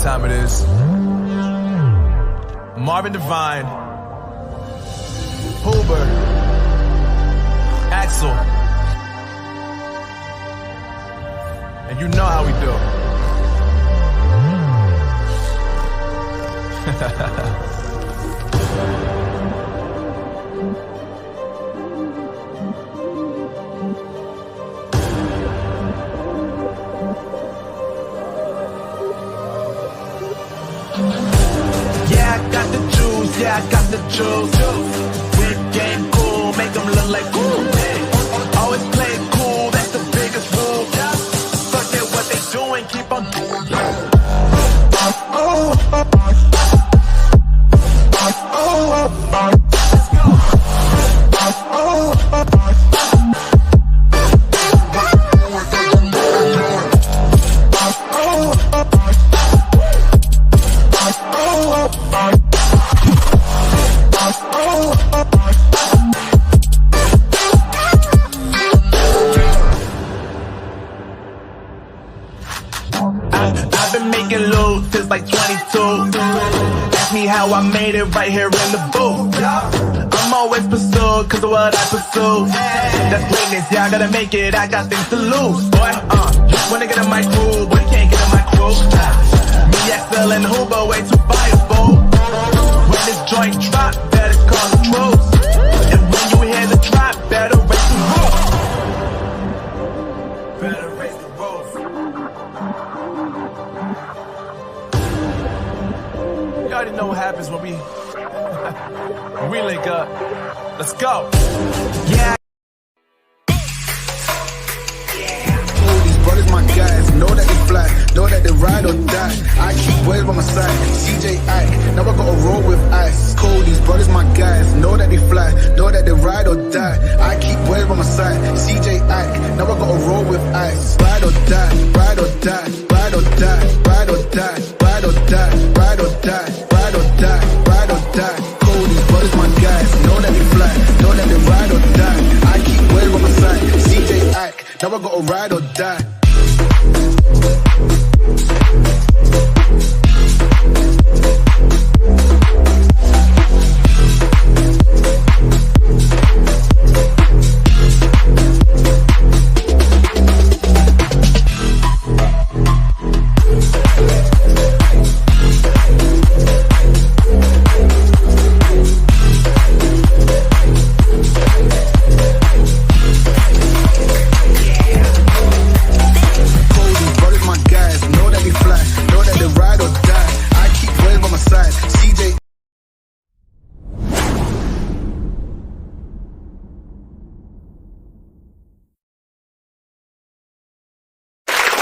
time it is. Marvin Devine, Huber, Axel, and you know how we do. Yeah, I got the juice. Big game cool, make them look like cool. Always play it cool, that's the biggest rule. Fuck it, what they doing, keep on doing. I've been making loot since like 22. Ask me how I made it right here in the booth. I'm always pursued cause of what I pursue. That's greatness, yeah, I gotta make it, I got things to lose. Boy, wanna get in my crew, but you can't get in my crew. Me, Axel, and Huber, way too fireable. When this joint drop, better call the troops. And when you hear the drop, better raise the roof. Better raise the roof. You already know what happens when we link up. Let's go. Yeah. All these brothers, my guys, know that they fly, know that they ride or die. I keep boys by my side, CJ Ike, now I gotta roll with ice. Cold, these brothers, my guys, know that they fly, know that they ride or die. I keep boys by my side, CJ Ike, now I gotta roll with ice. Ride or die, ride or die, ride or die, ride or die, ride or die, ride or die, ride or die, ride or die. Cold, these brothers, my guys, know that they fly, know that they ride or die. I keep boys by my side, CJ Ike, now I gotta ride or die.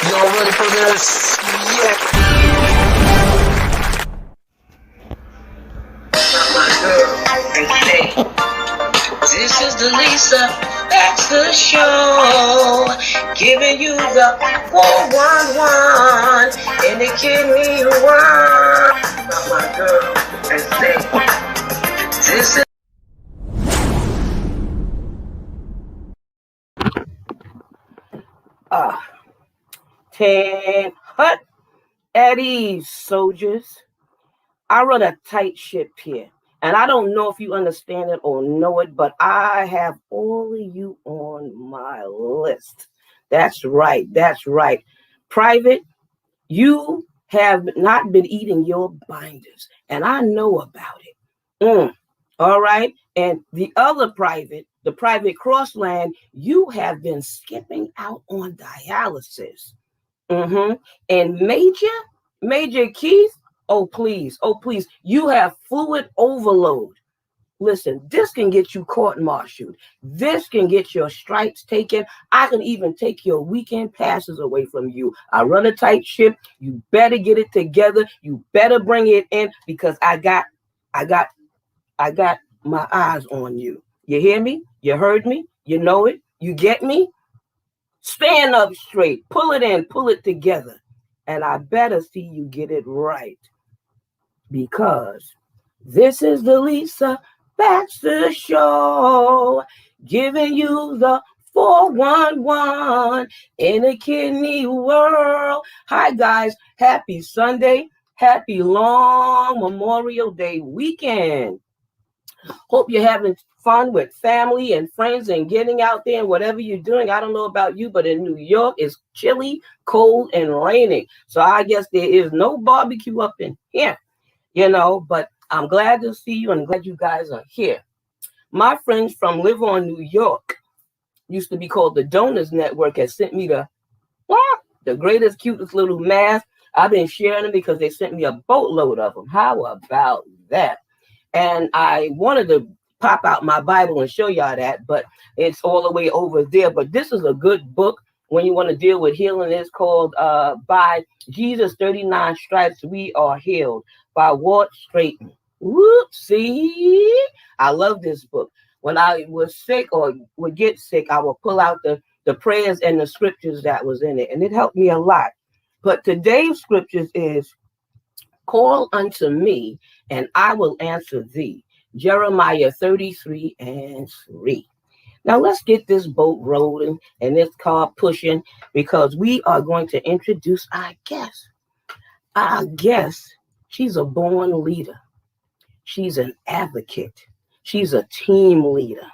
Y'all ready for this? Yeah. This is the Lisa Baxter Show, giving you the 411 in the kidney world. My girl, and say, this is. Ten hut at ease, soldiers. I run a tight ship here, and I don't know if you understand it or know it, but I have all of you on my list. That's right. That's right. Private, you have not been eating your binders, and I know about it. All right. And the other private, the private Crossland, you have been skipping out on dialysis. And Major Keith, oh please, you have fluid overload. Listen, this can get you court-martialed. This can get your stripes taken. I can even take your weekend passes away from you. I run a tight ship. You better get it together. You better bring it in because I got my eyes on you. You hear me? You heard me? You know it? You get me? Stand up straight, pull it in, pull it together. And I better see you get it right. Because this is the Lisa Baxter Show, giving you the 411 in the kidney world. Hi, guys. Happy Sunday. Happy long Memorial Day weekend. Hope you're having fun with family and friends and getting out there and whatever you're doing. I don't know about you, but in New York, it's chilly, cold, and raining. So I guess there is no barbecue up in here, but I'm glad to see you and glad you guys are here. My friends from Live On New York, used to be called the Donors Network, has sent me the greatest, cutest little masks. I've been sharing them because they sent me a boatload of them. How about that? And I wanted to pop out my Bible and show y'all that, but it's all the way over there. But this is a good book when you want to deal with healing. It's called By Jesus 39 Stripes We Are Healed by Walt Strayton. Whoopsie. I love this book. When I was sick or would get sick, I would pull out the prayers and the scriptures that was in it, and it helped me a lot. But today's scriptures is, call unto me, and I will answer thee. Jeremiah 33:3. Now let's get this boat rolling and this car pushing, because we are going to introduce our guest. Our guest, she's a born leader. She's an advocate. She's a team leader.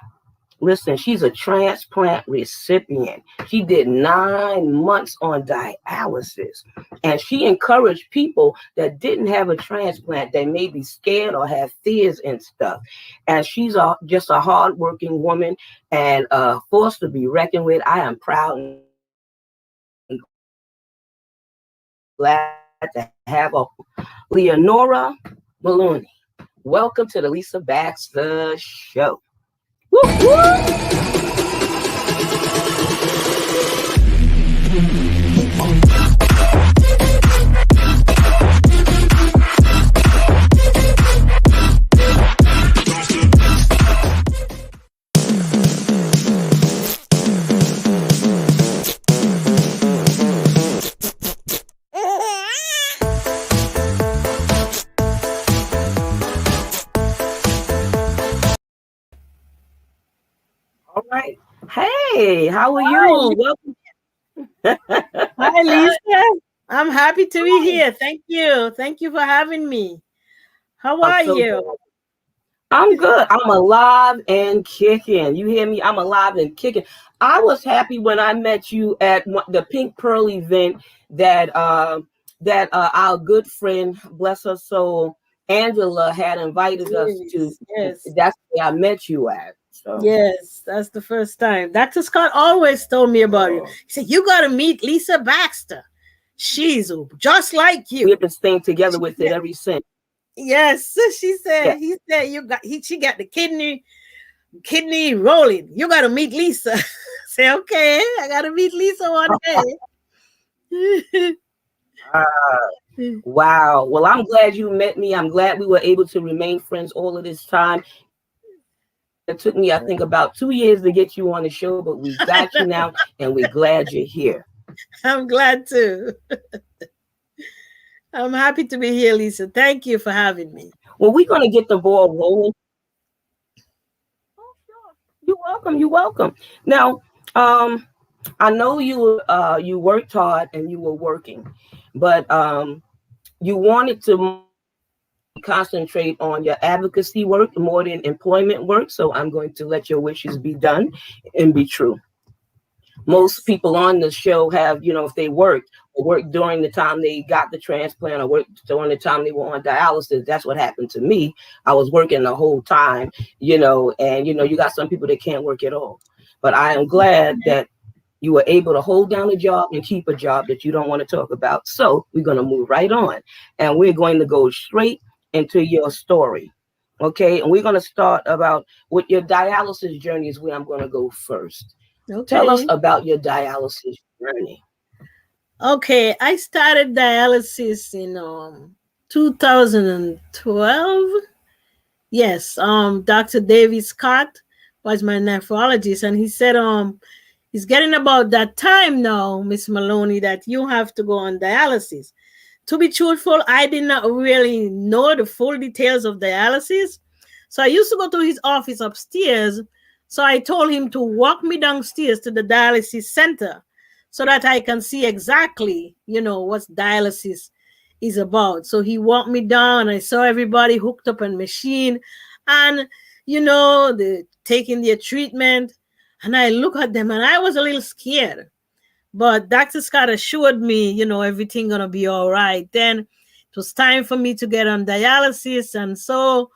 Listen, she's a transplant recipient. She did 9 months on dialysis, and she encouraged people that didn't have a transplant, that may be scared or have fears and stuff. And she's just a hardworking woman and a force to be reckoned with. I am proud and glad to have her. Lenora Maloney. Welcome to the Lisa Baxter Show. Woo, woo. All right. Hey, how are you? Welcome. Hi, Lisa. I'm happy to be here. Thank you. Thank you for having me. How are you? I'm good. I'm alive and kicking. You hear me? I'm alive and kicking. I was happy when I met you at the Pink Pearl event that our good friend, bless her soul, Angela, had invited us to. Yes. That's where I met you at. So. Yes, that's the first time. Dr. Scott always told me about you. He said, you got to meet Lisa Baxter. She's just like you. We've been staying together with it ever since. Yes, she said. Yeah. He said she got the kidney rolling. You got to meet Lisa. Say, okay, I got to meet Lisa one day. Wow. Well, I'm glad you met me. I'm glad we were able to remain friends all of this time. It took me, I think, about 2 years to get you on the show, but we got you now, and we're glad you're here. I'm glad too. I'm happy to be here, Lisa. Thank you for having me. Well, we're going to get the ball rolling. Oh, sure. You're welcome. You're welcome. Now, I know you worked hard and you were working, but you wanted to concentrate on your advocacy work more than employment work. So I'm going to let your wishes be done and be true. Most people on the show have, if they worked during the time they got the transplant or worked during the time they were on dialysis. That's what happened to me. I was working the whole time, and you got some people that can't work at all. But I am glad that you were able to hold down a job and keep a job that you don't want to talk about. So we're going to move right on, and we're going to go straight into your story. Okay. And we're going to start about with your dialysis journey is where I'm going to go first. Okay. Tell us about your dialysis journey. Okay. I started dialysis in 2012. Yes. Dr. David Scott was my nephrologist, and he said, it's getting about that time now, Miss Maloney, that you have to go on dialysis. To be truthful, I did not really know the full details of dialysis. So I used to go to his office upstairs. So I told him to walk me downstairs to the dialysis center so that I can see exactly, what dialysis is about. So he walked me down. I saw everybody hooked up on machine, and the taking their treatment. And I look at them, and I was a little scared. But Dr. Scott assured me, everything gonna be all right. Then it was time for me to get on dialysis, and so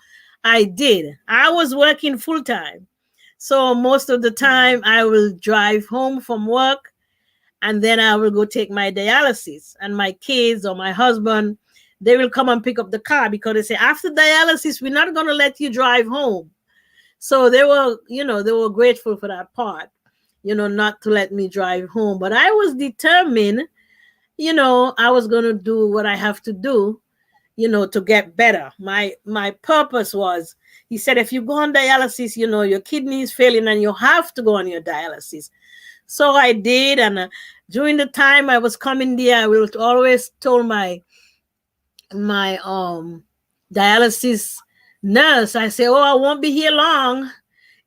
I did. I was working full time, so most of the time I will drive home from work, and then I will go take my dialysis. And my kids or my husband, they will come and pick up the car, because they say after dialysis we're not gonna let you drive home. So they were grateful for that part. Not to let me drive home. But I was determined, I was going to do what I have to do, to get better. My purpose was, he said, if you go on dialysis, your kidney is failing and you have to go on your dialysis. So I did. And during the time I was coming there, I will always told my dialysis nurse, I say, I won't be here long.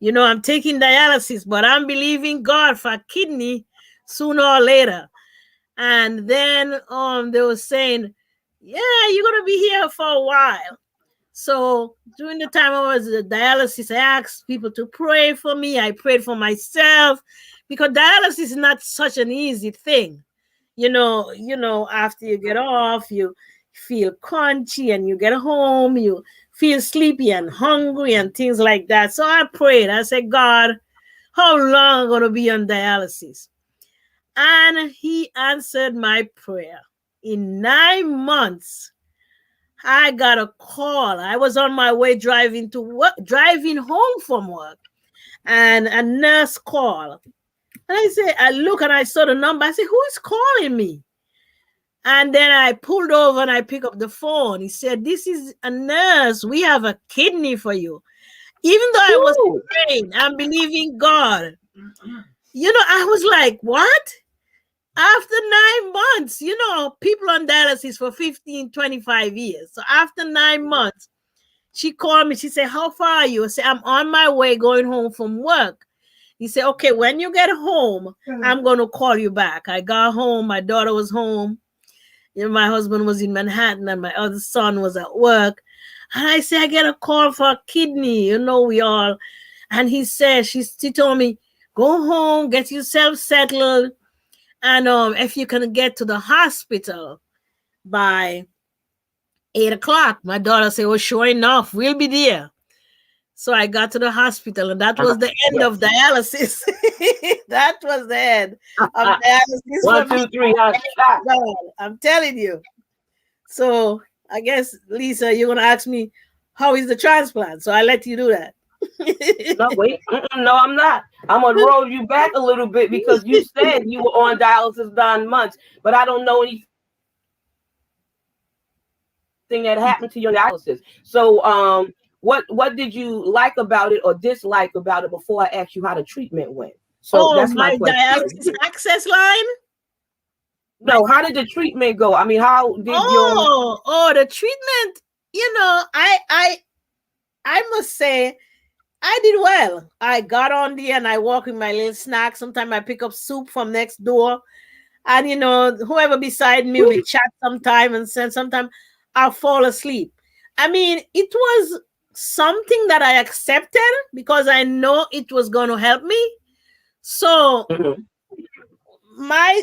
I'm taking dialysis, but I'm believing God for kidney sooner or later. And then they were saying, yeah, you're going to be here for a while. So during the time I was at dialysis, I asked people to pray for me. I prayed for myself, because dialysis is not such an easy thing. After you get off, you feel crunchy, and you get home, you feel sleepy and hungry and things like that. So I prayed. I said, God, how long am I going to be on dialysis? And he answered my prayer. In 9 months, I got a call. I was on my way driving home from work, and a nurse called. And I look and I saw the number. I said, who is calling me? And then I pulled over and I picked up the phone. He said, this is a nurse. We have a kidney for you. Even though I was praying and believing God, I was like, what? After 9 months, people on dialysis for 15, 25 years. So after 9 months, she called me. She said, how far are you? I said, I'm on my way going home from work. He said, okay, when you get home, I'm going to call you back. I got home. My daughter was home. My husband was in Manhattan, and my other son was at work. And I said, I get a call for a kidney. We all. And he said, she told me, go home, get yourself settled. And if you can get to the hospital by 8 o'clock, my daughter said, well, sure enough, we'll be there. So I got to the hospital, and that was the end of dialysis. That was the end of dialysis. 1, 2, 3. I'm telling you. So I guess, Lisa, you're going to ask me, how is the transplant? So I let you do that. No, wait. No, I'm not. I'm going to roll you back a little bit, because you said you were on dialysis 9 months, but I don't know anything that happened to your dialysis. So, what did you like about it or dislike about it before I asked you how the treatment went? So that's my dialysis access line. No, how did the treatment go? I mean, how did the treatment? I must say, I did well. I got on there and I walk with my little snack. Sometimes I pick up soup from next door, and whoever beside me will chat sometime, and sometimes I'll fall asleep. I mean, it was something that I accepted because I know it was going to help me. So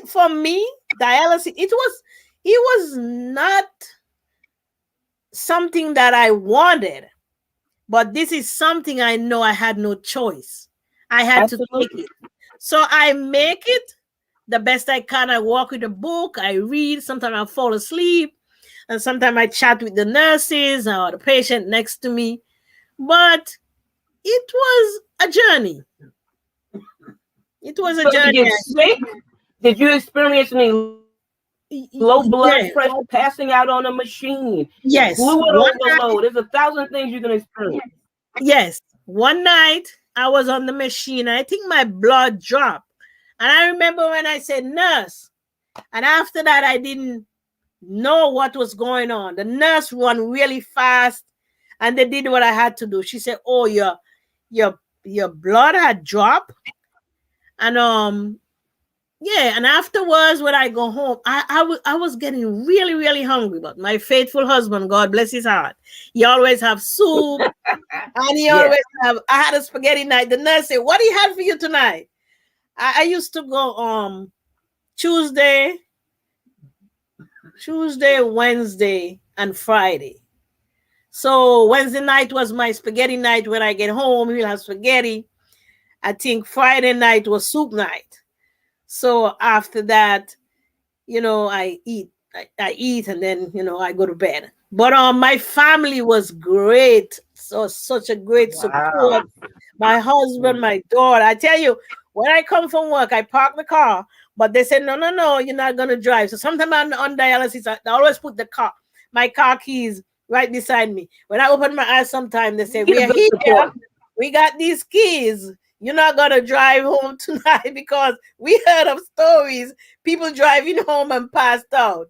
for me, dialysis, it was not something that I wanted, but this is something I know I had no choice. I had to take it. So I make it the best I can. I walk with a book, I read, sometimes I fall asleep, and sometimes I chat with the nurses or the patient next to me. But it was a journey. It was a journey. Did you get sick? Did you experience any low blood pressure, passing out on a machine? Yes. Fluid overload. There's 1,000 things you can experience. Yes. One night I was on the machine. I think my blood dropped. And I remember when I said, nurse. And after that, I didn't know what was going on. The nurse ran really fast, and they did what I had to do. She said, oh, your blood had dropped. And Yeah, and afterwards, when I go home, I was getting really, really hungry. But my faithful husband, God bless his heart, he always have soup, and he Yes. always have. I had a spaghetti night. The nurse said, "What do you have for you tonight?" I used to go Tuesday, Wednesday, and Friday. So Wednesday night was my spaghetti night. When I get home, he'll have spaghetti. I think Friday night was soup night. So after that, I eat. I eat and then I go to bed. But my family was great. So such a great Wow. support. My husband, my daughter. I tell you, when I come from work, I park the car, but they say, no, you're not gonna drive. So sometimes I'm on dialysis, I always put my car keys right beside me. When I open my eyes, sometimes they say, Get we a are good here. support. We got these keys. You're not gonna drive home tonight because we heard of stories people driving home and passed out.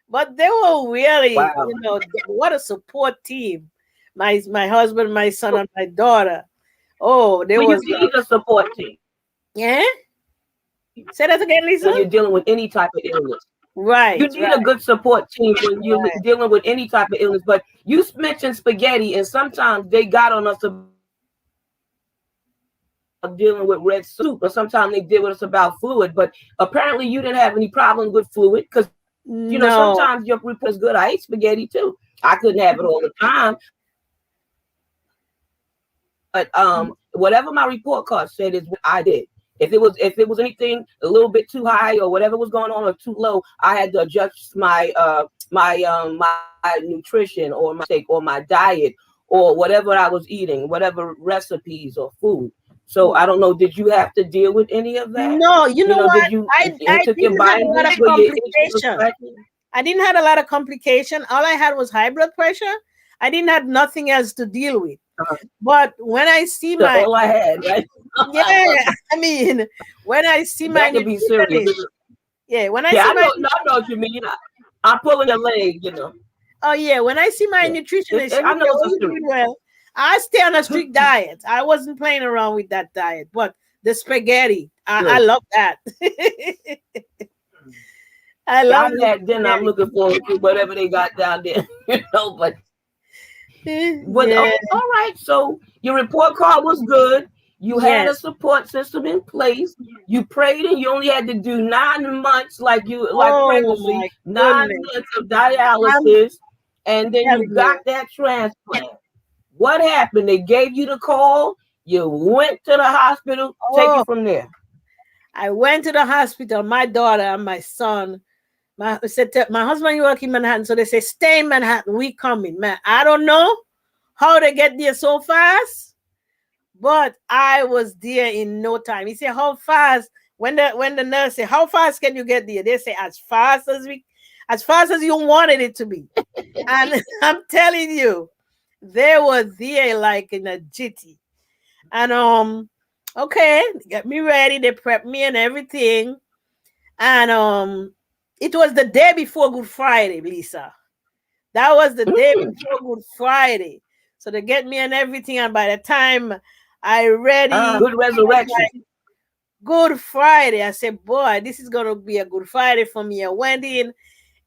But they were really, Wow. what a support team. My husband, my son, and my daughter. Oh, there When you was need a support team, yeah. Say that again, Lisa. when you're dealing with any type of illness. You Right, need right, a good support team when you're right. dealing with any type of illness. But you mentioned spaghetti, and sometimes they got on us about dealing with red soup, or sometimes they deal with us about fluid. But apparently, you didn't have any problem with fluid because No, sometimes your report is good. I ate spaghetti too. I couldn't have it all the time, but whatever my report card said is what I did. If it was anything a little bit too high or whatever was going on or too low, I had to adjust my nutrition or my steak or my diet or whatever I was eating, whatever recipes or food. So I don't know. Did you have to deal with any of that? no. You know what? Did you I took your didn't have a lot vitamins of where your itch was complication. scratching? I didn't have a lot of complication. All I had was high blood pressure. I didn't have nothing else to deal with. Uh, But when I see so my all I had, right? yeah, I mean, when I see my That could be serious. nutritionist, yeah, when I Yeah, see I my know what you mean. I'm pulling your leg. oh yeah, when I see my Yeah, nutritionist, she I would know say, it's "Oh, a you serious. doing well." I stay on a strict diet. I wasn't playing around with that diet, but the spaghetti, I Good. love that. I I love haven't the had dinner. I'm spaghetti. looking forward to whatever they got down there. But Yeah, all right. So your report card was good. You had a yes. support system in place. You prayed, and you only had to do 9 months, like Oh pregnancy, my 9 goodness. months of I'm dialysis, and then you telling got you. that transplant. What happened? They gave you the call. You went to the hospital. Take Oh, it from there. I went to the hospital. My daughter and my son. My husband, you work in Manhattan, so they say stay in Manhattan. We coming, man. I don't know how they get there so fast, but I was there in no time. He said, "How fast?" When the nurse said, "How fast can you get there?" They say, as fast as you wanted it to be." And I'm telling you, they were there like in a jitty. And okay, get me ready. They prepped me and everything. And it was the day before Good Friday, Lisa. That was the day before Good Friday. So they get me and everything. And by the time I ready, Good resurrection. like Good Friday, I said, boy, this is gonna be a Good Friday for me. I went in,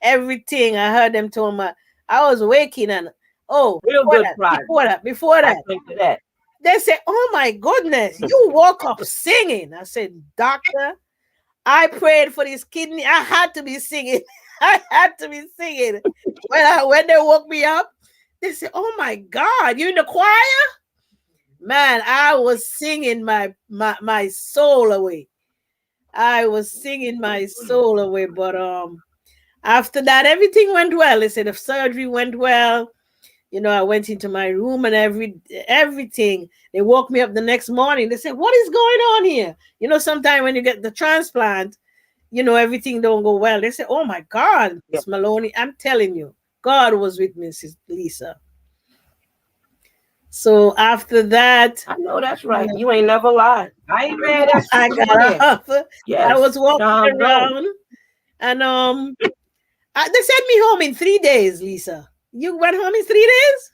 everything. I heard them tell me I was waking and oh, Real before good that, Friday. before I that, think to that. they said, "Oh my goodness, you woke up singing." I said, "Doctor, I prayed for this kidney. I had to be singing. I had to be singing." When they woke me up, they said, "Oh my God, you in the choir?" Man, I was singing my soul away. I was singing my soul away. But after that, everything went well. They said the surgery went well. I went into my room and everything. They woke me up the next morning. They said, "What is going on here?" Sometimes when you get the transplant, everything don't go well. They say, "Oh my God, Yep. Miss Maloney, I'm telling you, God was with me, Sis Lisa." So after that, I know that's right. You ain't never lied. I ain't mad at you. I Come on got here. up. I Yes. was walking No. around, and they sent me home in 3 days. Lisa, you went home in 3 days?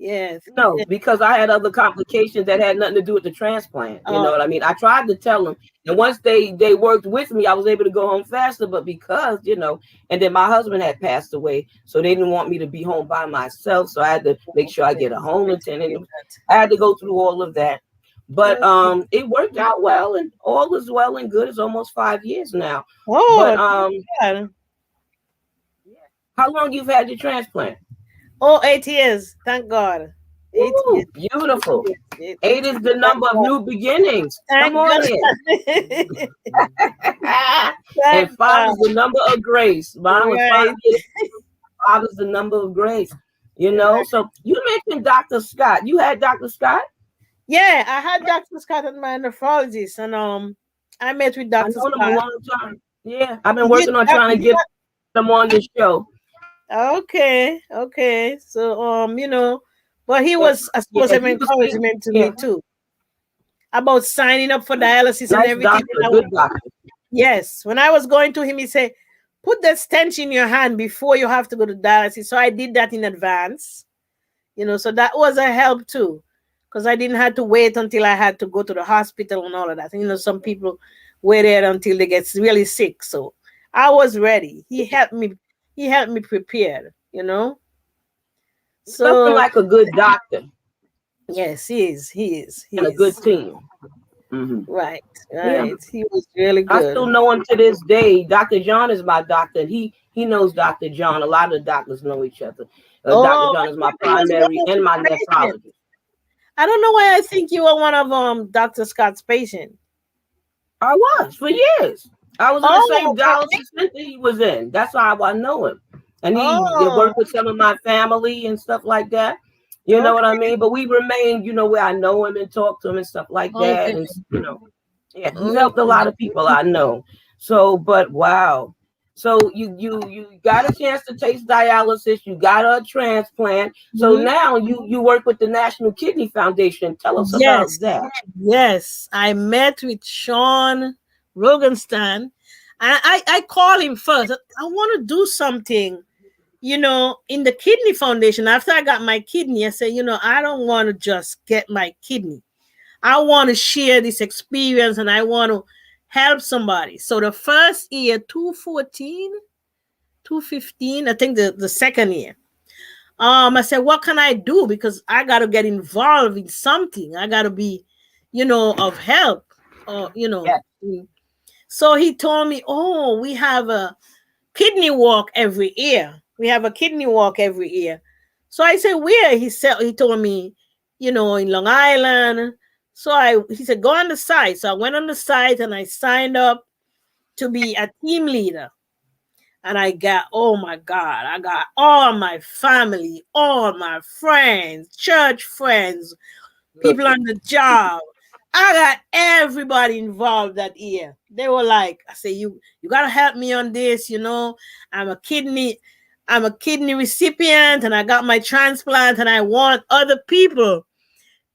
Yes. No, because I had other complications that had nothing to do with the transplant. You know what I mean? I tried to tell them, and once they worked with me, I was able to go home faster. But because, you know, and then my husband had passed away, so they didn't want me to be home by myself. So I had to make sure I get a home attendant. I had to go through all of that. But it worked out well, and all is well and good. It's almost 5 years now. But God. how long you've had your transplant? Oh, 8 years. Thank God. 8 Ooh, years. beautiful. 8 is the number of new beginnings. Thank Come on God. in. And 5 is the number of grace. Mine was 5 years. 5 is the number of grace. You know, so you mentioned Dr. Scott. You had Dr. Scott? Yeah, I had Dr. Scott at my nephrologist, and I met with Dr. Scott. I know him a long time. Yeah, I've been working on trying to get them on the show. Okay. So you know, but he was a source of encouragement to me too about signing up for dialysis and everything. Doctor, good doctor. Yes, when I was going to him, he said, "Put the stench in your hand before you have to go to dialysis." So I did that in advance, you know. So that was a help too, because I didn't have to wait until I had to go to the hospital and all of that. You know, some people wait there until they get really sick. So I was ready. He helped me prepared, you know. So something like a good doctor. Yes, he is. And a good team. Mm-hmm. Right. Yeah. He was really good. I still know him to this day. Dr. John is my doctor, and he knows Dr. John. A lot of the doctors know each other. Dr. John is my primary and my nephrologist. I don't know why I think you were one of Dr. Scott's patients. I was for years. I was in the same dialysis center he was in. That's how I know him. And he worked with some of my family and stuff like that. You know what I mean? But we remain, you know, where I know him and talk to him and stuff like that. And, you know, yeah, he's helped a lot of people I know. So, but wow. So you got a chance to taste dialysis. You got a transplant. So now you work with the National Kidney Foundation. Tell us about that. Yes, I met with Sean Rogenstein. I called him first. I want to do something, you know, in the Kidney Foundation. After I got my kidney, I said, you know, I don't want to just get my kidney. I want to share this experience and I want to help somebody. So the first year, 2014, 2015, I think the second year, I said, what can I do? Because I got to get involved in something. I got to be, you know, of help, or, you know. Yeah. So he told me, oh, we have a kidney walk every year. We have a kidney walk every year. So I said, where? He told me, you know, in Long Island. So he said, go on the site. So I went on the site and I signed up to be a team leader. And I got, oh my God, I got all my family, all my friends, church friends, people on the job. I got everybody involved that year. They were like, I say, you got to help me on this. You know, I'm a kidney recipient and I got my transplant and I want other people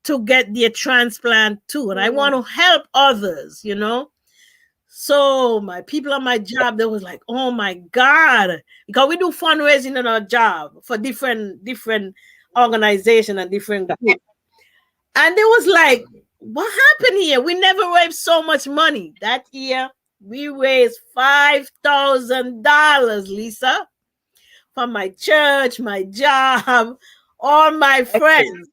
to get their transplant too. And I want to help others, you know. So my people on my job, they was like, oh my God, because we do fundraising in our job for different organizations and different groups. And they was like, what happened here? We never raised so much money. That year, we raised $5,000, Lisa, from my church, my job, all my friends.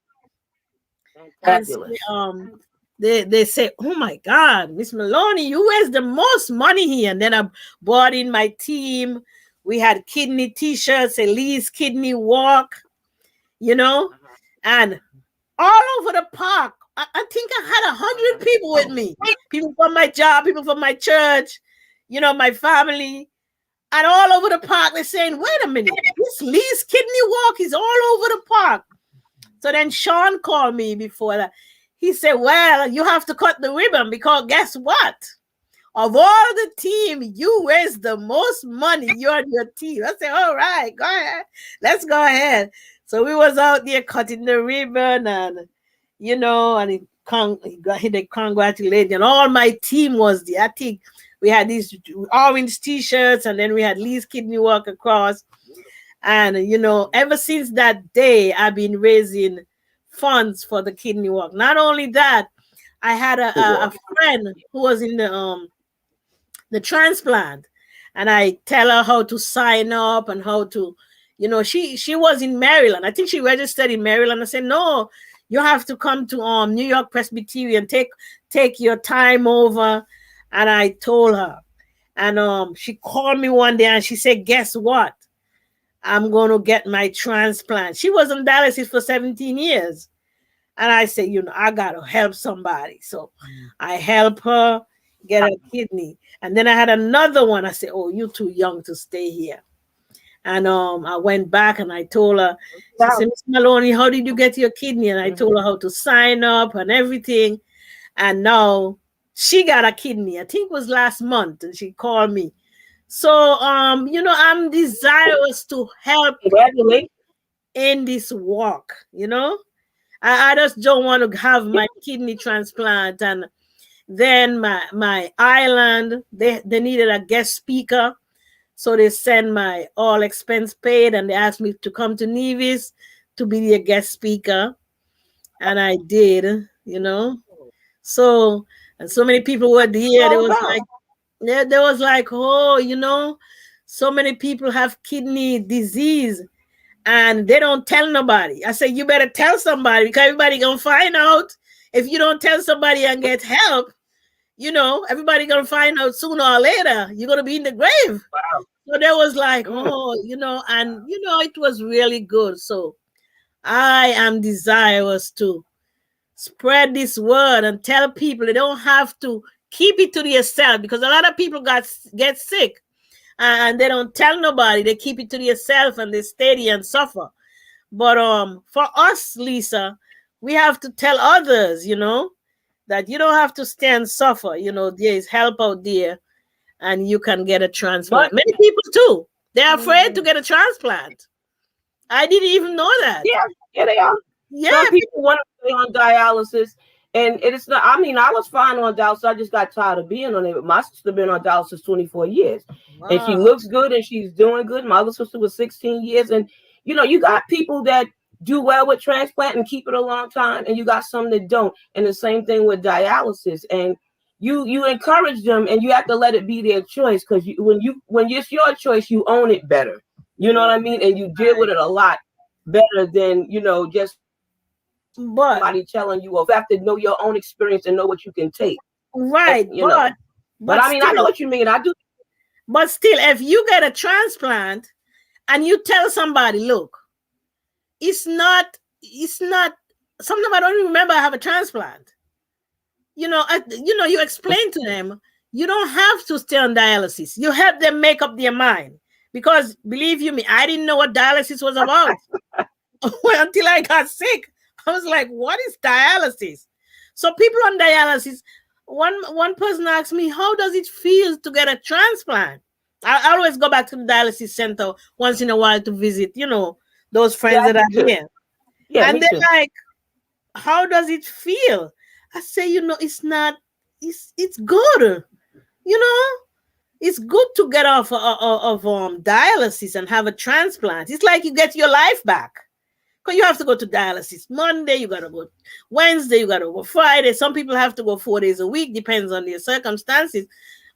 And they say, oh my God, Miss Maloney, you raised the most money here. And then I brought in my team. We had kidney t-shirts, Elise Kidney Walk, you know, and all over the park. I think I had 100 people with me. People from my job, people from my church, you know, my family. And all over the park, they're saying, wait a minute, this Lee's Kidney Walk is all over the park. So then Sean called me before that. He said, well, you have to cut the ribbon because guess what? Of all the team, you raised the most money, you and your team. I said, all right, go ahead. Let's go ahead. So we was out there cutting the ribbon and, you know, and they congratulated. And all my team was there. I think we had these orange t-shirts and then we had Lee's Kidney Walk across. And you know, ever since that day, I've been raising funds for the kidney walk. Not only that, I had a friend who was in the transplant, and I tell her how to sign up and how to, you know, she was in Maryland. I think she registered in Maryland. I said, no, you have to come to New York Presbyterian, take your time over. And I told her, and she called me one day and she said, guess what? I'm going to get my transplant. She was on dialysis for 17 years. And I said, you know, I got to help somebody. So I help her get a kidney. And then I had another one. I said, oh, you're too young to stay here. And I went back and I told her, she said, Miss Maloney, how did you get your kidney? And I told her how to sign up and everything. And now she got a kidney. I think it was last month. And she called me. So, you know, I'm desirous to help in this walk, you know. I just don't want to have my kidney transplant. And then my island, they needed a guest speaker. So they send my all expense paid and they asked me to come to Nevis to be the guest speaker. And I did, you know. So, and so many people were there. There was like, oh, you know, so many people have kidney disease and they don't tell nobody. I said, you better tell somebody because everybody gonna find out. If you don't tell somebody and get help, you know, everybody gonna find out sooner or later. You're gonna be in the grave. Wow. So there was like, oh, you know, and you know, it was really good. So I am desirous to spread this word and tell people they don't have to keep it to yourself, because a lot of people get sick and they don't tell nobody. They keep it to yourself and they stay and suffer. But for us, Lisa, we have to tell others, you know, that you don't have to stay and suffer. You know, there is help out there and you can get a transplant. Many people too, they're afraid to get a transplant. I didn't even know that. Yeah, they are. Yeah, some people want to stay on dialysis, and it's not. I mean, I was fine on dialysis. I just got tired of being on it. But my sister been on dialysis 24 years, and she looks good and she's doing good. My other sister was 16 years, and you know, you got people that do well with transplant and keep it a long time, and you got some that don't. And the same thing with dialysis. And you encourage them, and you have to let it be their choice, because when it's your choice, you own it better. You know what I mean? And you deal with it a lot better than, you know, just somebody telling you. Well, you have to know your own experience and know what you can take. Right. And, you know. But I mean, I know what you mean. I do. But still, if you get a transplant and you tell somebody, look, it's not, sometimes I don't even remember I have a transplant. You know, you explain to them, you don't have to stay on dialysis. You help them make up their mind. Because believe you me, I didn't know what dialysis was about until I got sick. I was like, what is dialysis? So people on dialysis, one person asked me, how does it feel to get a transplant? I always go back to the dialysis center once in a while to visit, you know, those friends that are here. Yeah, and they're like, how does it feel? I say, you know, it's good. You know, it's good to get off of dialysis and have a transplant. It's like you get your life back. Because you have to go to dialysis Monday, you got to go Wednesday, you got to go Friday. Some people have to go 4 days a week, depends on their circumstances.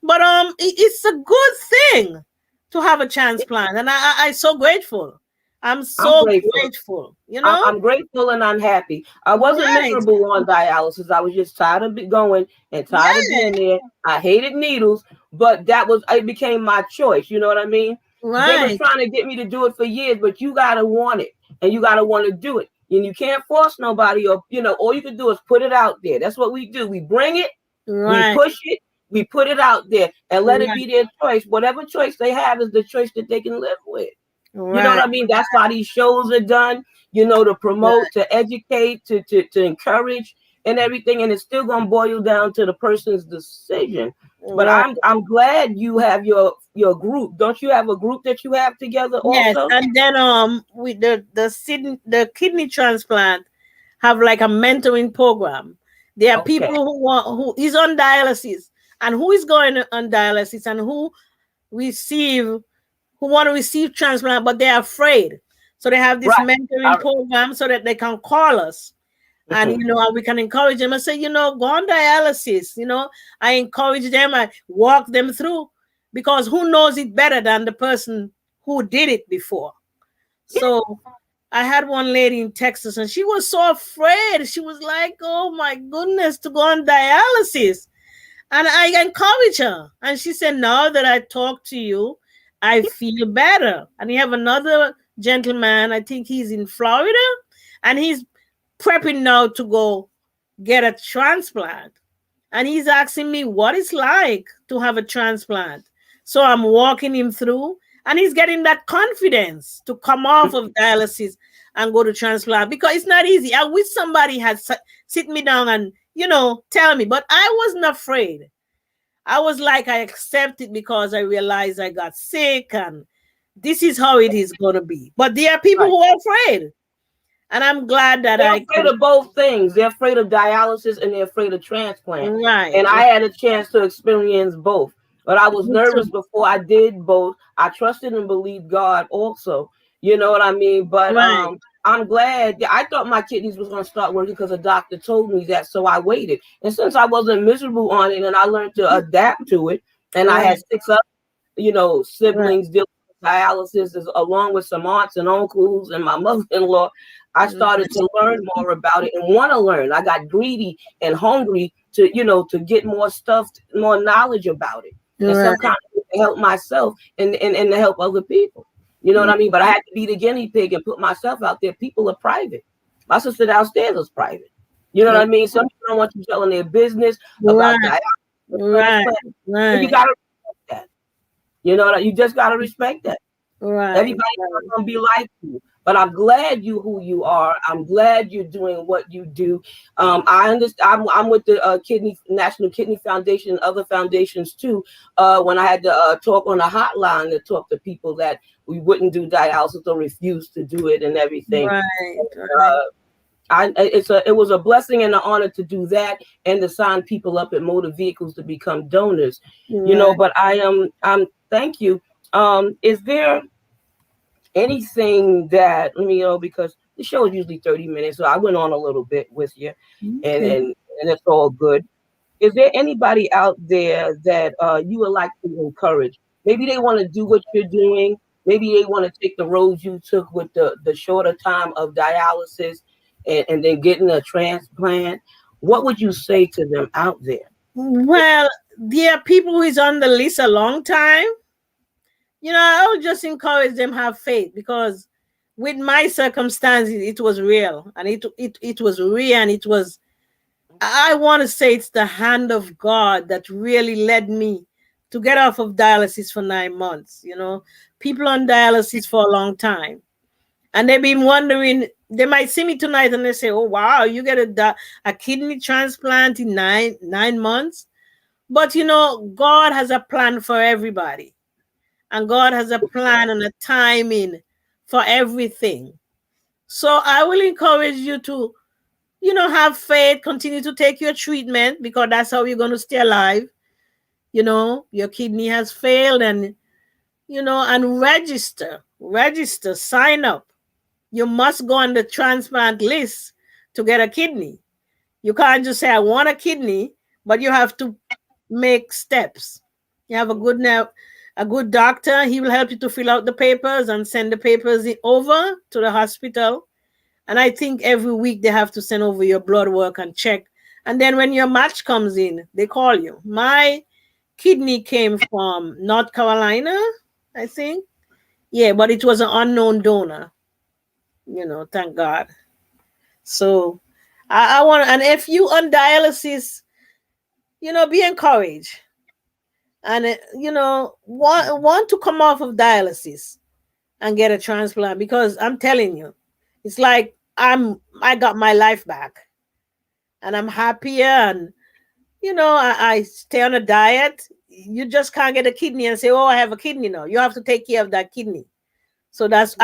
But it's a good thing to have a transplant. And I'm so grateful. I'm grateful. You know, I'm grateful and I'm happy. I wasn't miserable on dialysis. I was just tired of going and tired of being there. I hated needles, but it became my choice. You know what I mean? Right. They were trying to get me to do it for years, but you gotta want it and you gotta want to do it. And you can't force nobody, or you know, all you can do is put it out there. That's what we do. We bring it, we push it, we put it out there, and let it be their choice. Whatever choice they have is the choice that they can live with. Right. You know what I mean? That's why these shows are done, you know, to promote, to educate, to encourage and everything. And it's still going to boil down to the person's decision. But I'm glad you have your group. Don't you have a group that you have together also? Yes, and then with the kidney transplant have like a mentoring program. There are people who is on dialysis and who is going on dialysis and who who want to receive transplant, but they're afraid. So they have this Right. mentoring program so that they can call us. And, you know, we can encourage them and say, you know, go on dialysis. You know, I encourage them, I walk them through, because who knows it better than the person who did it before? So I had one lady in Texas and she was so afraid. She was like, oh my goodness, to go on dialysis. And I encourage her. And she said, now that I talked to you, I feel better. And you have another gentleman, I think he's in Florida, and he's prepping now to go get a transplant. And he's asking me what it's like to have a transplant. So I'm walking him through, and he's getting that confidence to come off of dialysis and go to transplant, because it's not easy. I wish somebody had sit me down and, you know, tell me, but I wasn't afraid. I was like, I accept it because I realized I got sick and this is how it is going to be. But there are people who are afraid. And I'm glad that they're afraid of both things. They're afraid of dialysis and they're afraid of transplant. Right. And I had a chance to experience both. But I was nervous before I did both. I trusted and believed God also. You know what I mean? But I'm glad. I thought my kidneys was going to start working because a doctor told me that. So I waited. And since I wasn't miserable on it and I learned to adapt to it, and I had 6 other, you know, siblings dealing with dialysis, along with some aunts and uncles and my mother-in-law, I started to learn more about it and want to learn. I got greedy and hungry to, you know, to get more stuff, more knowledge about it. And some kind of to help myself and to help other people. You know what I mean? But I had to be the guinea pig and put myself out there. People are private. My sister downstairs is private. You know what I mean? Some people don't want you telling their business about that. And you gotta respect that. You know, you just gotta respect that. Everybody's not gonna be like you. But I'm glad you who you are. I'm glad you're doing what you do. I understand. I'm with the National Kidney Foundation and other foundations too. When I had to talk on a hotline to talk to people that we wouldn't do dialysis or refuse to do it and everything. It was a blessing and an honor to do that and to sign people up at motor vehicles to become donors. You know, but I'm thank you. Is there anything that, you know, because the show is usually 30 minutes, so I went on a little bit with you, and it's all good. Is there anybody out there that you would like to encourage? Maybe they want to do what you're doing. Maybe they want to take the road you took with the shorter time of dialysis and then getting a transplant. What would you say to them out there? Well, there are people who is on the list a long time. You know, I would just encourage them to have faith, because with my circumstances, it was real. And it was real. And it was, I want to say it's the hand of God that really led me to get off of dialysis for 9 months. You know, people on dialysis for a long time. And they've been wondering, they might see me tonight and they say, oh, wow, you get a kidney transplant in nine months. But, you know, God has a plan for everybody. And God has a plan and a timing for everything. So I will encourage you to, you know, have faith, continue to take your treatment, because that's how you're going to stay alive. You know, your kidney has failed, and, you know, and register, sign up. You must go on the transplant list to get a kidney. You can't just say, I want a kidney, but you have to make steps. You have a good doctor. He will help you to fill out the papers and send the papers over to the hospital. And I think every week they have to send over your blood work and check. And then when your match comes in, they call you. My kidney came from North Carolina, I think. Yeah, but it was an unknown donor. You know, thank God. So I want, and if you on dialysis, you know, be encouraged. And, you know, want to come off of dialysis and get a transplant, because I'm telling you, it's like I got my life back and I'm happier. And, you know, I stay on a diet. You just can't get a kidney and say, oh, I have a kidney now. You have to take care of that kidney. So that's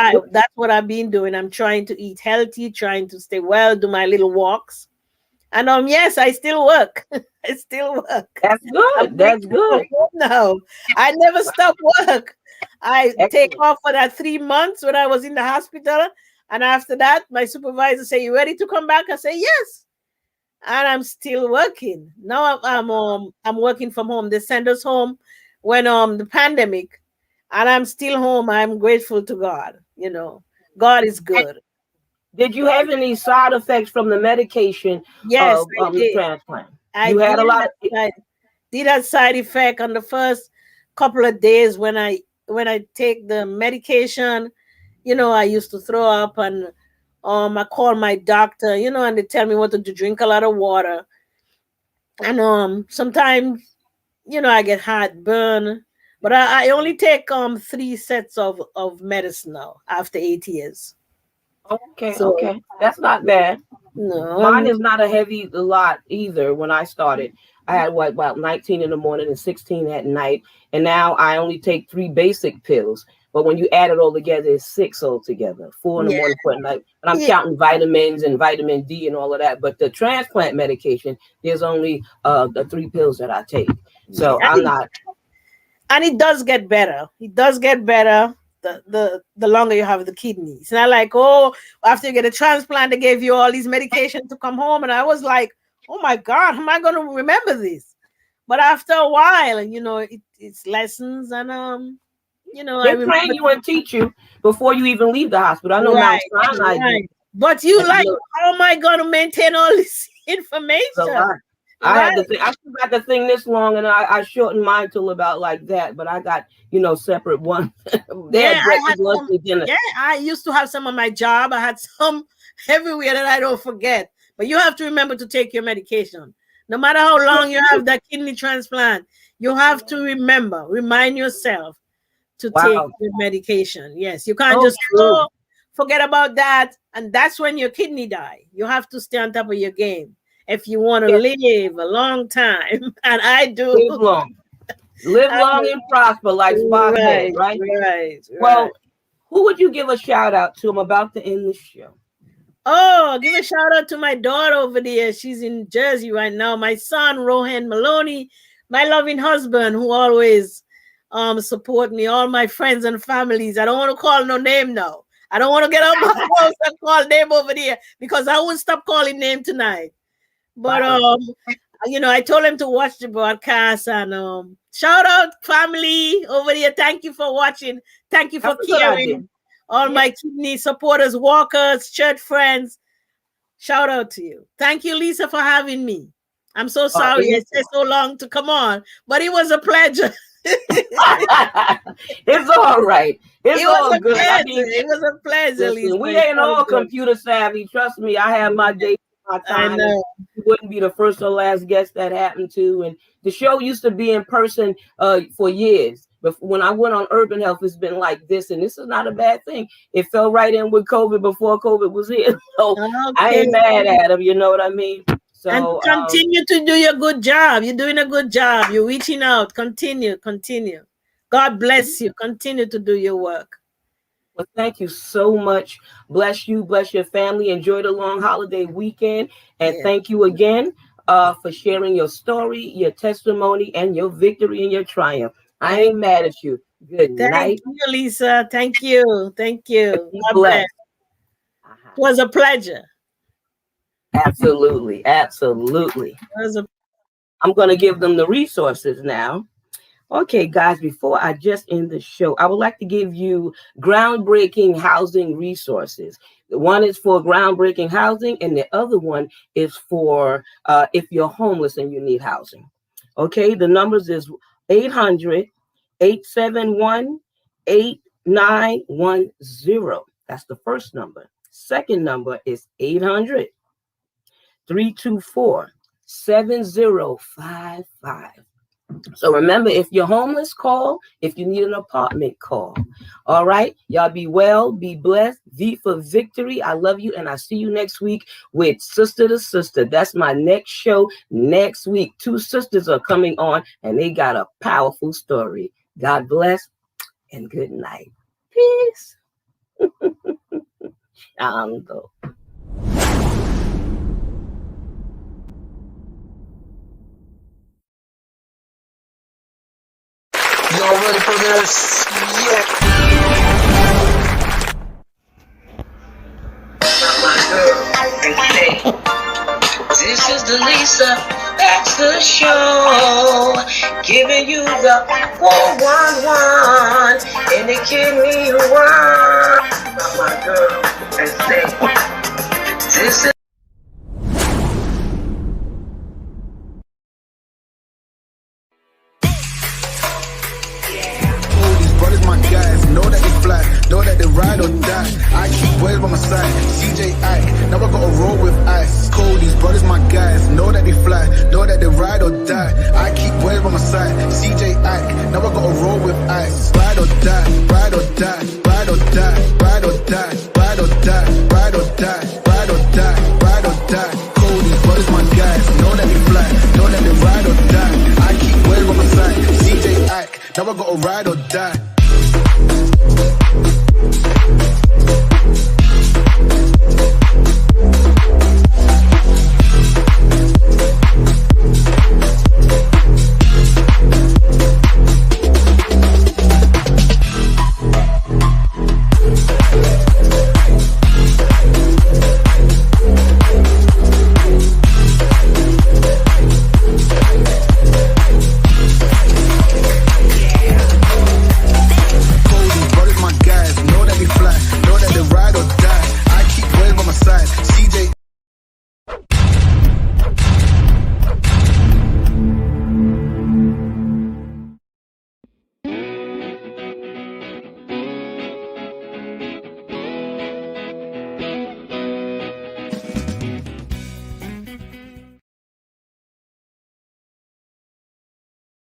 what I've been doing. I'm trying to eat healthy, trying to stay well, do my little walks. And yes, I still work. I still work. That's good. That's good. No, I never stop work. I take Excellent. off for that 3 months when I was in the hospital. And after that, my supervisor say, "You ready to come back?" I say, "Yes." And I'm still working. Now I'm working from home. They sent us home when the pandemic, and I'm still home. I'm grateful to God. You know, God is good. Did you have any side effects from the medication Yes, of I the did. transplant? I You had a did. lot of I did have side effect on the first couple of days when I take the medication. You know, I used to throw up, and I call my doctor. You know, and they tell me what to do: drink a lot of water, and sometimes I get heartburn. But I only take 3 sets of medicine now after 8 years. okay, So okay. That's not bad. no, Mine is not a heavy lot either. When I started, I had about 19 in the morning and 16 at night, and now I only take 3 basic pills. But when you add it all together, it's 6 altogether. 4 in the yeah, morning, 4 at night. And I'm yeah, counting vitamins and vitamin D and all of that. But the transplant medication, there's only the 3 pills that I take. yeah. So I'm not. And it does get better. It does get better the longer you have the kidneys. It's not like, oh, after you get a transplant, they gave you all these medication to come home. And I was like, oh my God, how am I going to remember this? But after a while, it's lessons, and I They remember. train you and teach you before you even leave the hospital. I know Mount Right, Sinai did. right. But you And like, how am I going to maintain all this it's a information? lot. I Right. had the thing. I still got the thing this long, and I shortened mine till about like that. But I got separate one. They Yeah, had I had breakfast, lunch, some. and dinner. Yeah, I used to have some on my job. I had some everywhere that I don't forget. But you have to remember to take your medication. No matter how long you have that kidney transplant, you have to remind yourself to take Wow, your medication. Yes, you can't so just true. forget about that, and that's when your kidney die. You have to stay on top of your game if you want to Yeah, live a long time. And I do. live I long do. and prosper, like Spock said, Right, right? right, right. Well, who would you give a shout out to? I'm about to end the show. Oh, give a shout out to my daughter over there. She's in Jersey right now. My son, Rohan Maloney, my loving husband, who always support me, all my friends and families. I don't want to call no name now. I don't want to get on my phone and call name over there because I won't stop calling name tonight. But Wow, I told him to watch the broadcast, and shout out family over there. Thank you for watching. Thank you for that's a good idea. caring. All Yeah, my kidney supporters, walkers, church friends. Shout out to you. Thank you, Lisa, for having me. I'm so sorry it anything. took so long to come on, but it was a pleasure. It's all right. It's It was all a good. I pleasure. mean, It was a pleasure, Lisa. listen, we It's ain't all all good. computer savvy. Trust me, I have my days, my I time, and know. you wouldn't be the first or last guest that happened to. And the show used to be in person for years. But when I went on Urban Health, it's been like this, and this is not a bad thing. It fell right in with COVID before COVID was here. So I Okay. ain't mad at him, you know what I mean? And So continue to do your good job. You're doing a good job. You're reaching out. Continue, continue. God bless you. Continue to do your work. well, thank you so much. Bless you, bless your family. Enjoy the long holiday weekend. And Yeah. thank you again for sharing your story, your testimony, and your victory and your triumph. I Thank, ain't mad at you. Good thank night. you, Lisa. Thank you. Thank you. Be God bless. blessed. Uh-huh. It was a pleasure. Absolutely. Absolutely. It was a I'm going to give them the resources now. Okay, guys, before I just end the show, I would like to give you groundbreaking housing resources. The one is for groundbreaking housing, and the other one is for if you're homeless and you need housing. Okay, the numbers is 800-871-8910. That's the first number. Second number is 800-324-7055. So remember, if you're homeless, call. If you need an apartment, call. All right. Y'all be well, be blessed. V for victory. I love you. And I see you next week with Sister to Sister. That's my next show next week. 2 sisters are coming on and they got a powerful story. God bless and good night. Peace. Ando. Y'all ready for this? Yeah. This is the Lisa Baxter Show, giving you the 411 and the kidney one. My girl, and say, this is. Brothers, my guys, know that they fly, know that they ride or die. I keep boys by my side, CJ Ike, now I gotta roll with ice. Cody's brothers, my guys, know that they fly, know that they ride or die. I keep boys by my side, CJ Ike, now I gotta roll with ice. Ride or die, ride or die, ride or die, ride or die, ride or die, ride or die, ride or die, ride or die. Cody's brothers, my guys, know that they fly, know that they ride or die. I keep boys by my side, CJ Ike, now I gotta ride or die.